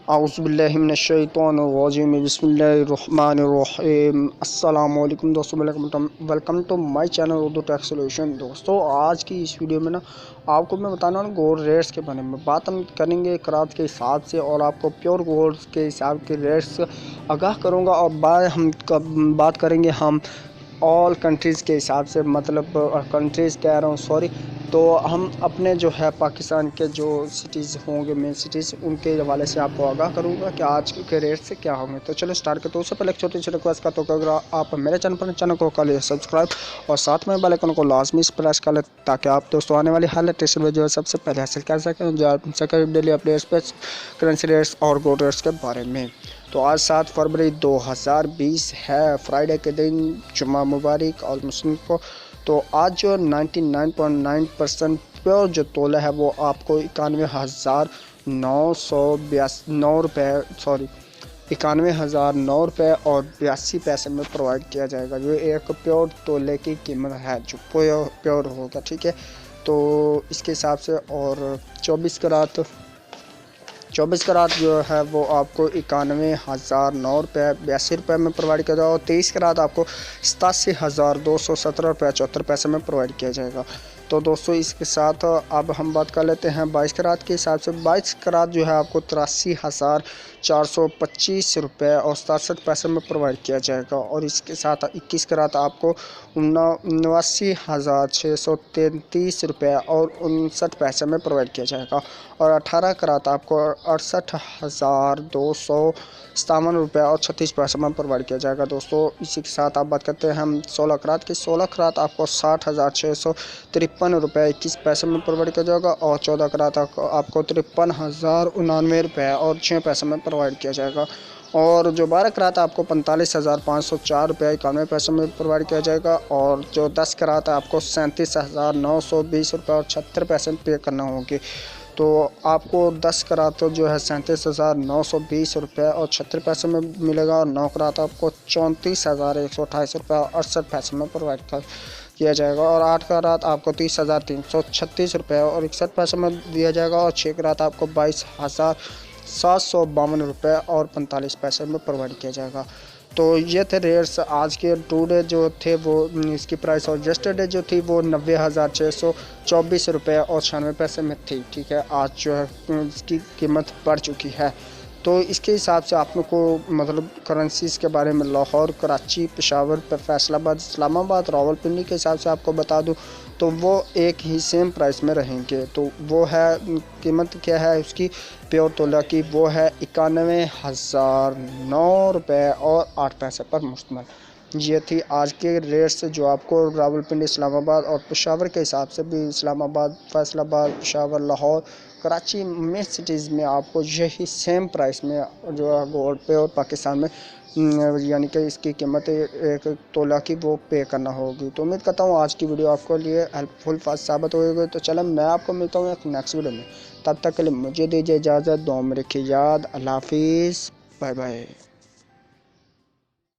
औज़ुबिल्लाहिमिनश्शैतानिर्रजीम बिस्मिल्लाहिर्रहमानिर्रहीम। अस्सलामु अलैकुम दोस्तों, वेलकम टू माय चैनल उर्दूटेक्सोल्यूशन। दोस्तों आज की इस वीडियो में आपको मैं बताना हूँ गोल्ड रेट्स के बारे में। बात हम करेंगे करात के हिसाब से और आपको प्योर गोल्ड के हिसाब के रेट्स आगाह करूँगा। और बात करेंगे हम ऑल कंट्रीज़ के हिसाब से, मतलब कंट्रीज़ कह रहा हूँ, सॉरी। तो हम अपने जो है पाकिस्तान के जो सिटीज़ होंगे, मेन सिटीज़, उनके हवाले से आपको आगाह करूँगा कि आज के रेट से क्या होंगे। तो चलो स्टार्ट करते हैं। उससे पहले एक छोटी सी रिक्वेस्ट करता हूँ कि अगर आप मेरे चैनल को कर लीजिए सब्सक्राइब और साथ में बेल आइकन को लाजमी प्रेस कर लें ताकि आप दोस्तों आने वाली हर लेटेस्ट वीडियो सबसे पहले हासिल कर सकें, जो आप सकें डेली अपडेट्स पे करेंसी रेट्स और गोल्ड रेट्स के बारे में। तो आज 7 फरवरी 2020 है, फ्राइडे के दिन, जुम्मा मुबारक और मुस्लिम को। तो आज जो 99.9% प्योर जो तोला है वो आपको 91,909 रुपये और 82 पैसे में प्रोवाइड किया जाएगा। जो एक प्योर तोले की कीमत है जो प्योर होगा, ठीक है। तो इसके हिसाब से और 24 करात जो है वो आपको 91,009 में प्रोवाइड किया जाएगा। और 23 करात आपको 87,217 में प्रोवाइड किया जाएगा। तो दोस्तों इसके साथ अब हम बात कर लेते हैं 22 करात के हिसाब से। 22 करात जो है आपको 83,425 रुपये और 67 पैसे में प्रोवाइड किया जाएगा। और इसके साथ 21 करात आपको 79,633 रुपये और 59 पैसे में प्रोवाइड किया जाएगा। और 18 करात आपको 68,257 रुपये और 36 पैसे में प्रोवाइड किया जाएगा। दोस्तों इसी के साथ आप बात करते हैं हम 16 करात की। 16 करात आपको 60,653 रुपये 21 पैसे में प्रोवाइड किया जाएगा। और 14 करात आपको 53,099 रुपये और 6 पैसे में प्रोवाइड किया जाएगा। और जो 12 करात आपको 45,504 रुपये 91 पैसे में प्रोवाइड किया जाएगा। और जो 10 करात आपको 37,920 रुपये और 76 पैसे पे करना होगी। तो आपको 10 करात जो है 37,920 रुपये और 76 पैसे में मिलेगा। और 9 करात आपको 34,128 रुपये और 68 पैसे में प्रोवाइड किया जाएगा। और 8 करात आपको 30,336 रुपये और 61 पैसे में दिया जाएगा। और 6 करात आपको 22,752 रुपये और 45 पैसे में प्रोवाइड किया जाएगा। तो ये थे रेट्स आज के। टुडे जो थे वो इसकी प्राइस, और यस्टरडे जो थी वो 90,624 रुपये और 96 पैसे में थी, ठीक है। आज जो है इसकी कीमत बढ़ चुकी है। तो इसके हिसाब से आप लोग को मतलब करेंसीज़ के बारे में लाहौर, कराची, पेशावर, फैसलाबाद, इस्लामाबाद, रावलपिंडी के हिसाब से आपको बता दूं तो वो एक ही सेम प्राइस में रहेंगे। तो वो है कीमत क्या है उसकी प्योर तोला की, वो है 91,009 रुपये और 8 पैसे पर मुश्तमिल। ये थी आज के रेट्स जो आपको रावलपिंडी, इस्लामाबाद और पेशावर के हिसाब से भी, इस्लामाबाद, फैसलाबाद, पेशावर, लाहौर, कराची, मेन सिटीज़ में आपको यही सेम प्राइस में जो है गोल्ड पे और पाकिस्तान में यानी कि इसकी कीमत एक तोला की वो पे करना होगी। तो उम्मीद करता हूँ आज की वीडियो आपको लिए हेल्पफुल साबित होगी। तो चलो मैं आपको मिलता हूँ एक नेक्स्ट वीडियो में, तब तक के लिए मुझे दीजिए इजाज़त। दुआ में रखिए याद। अल्लाह हाफिज़, बाय बाय।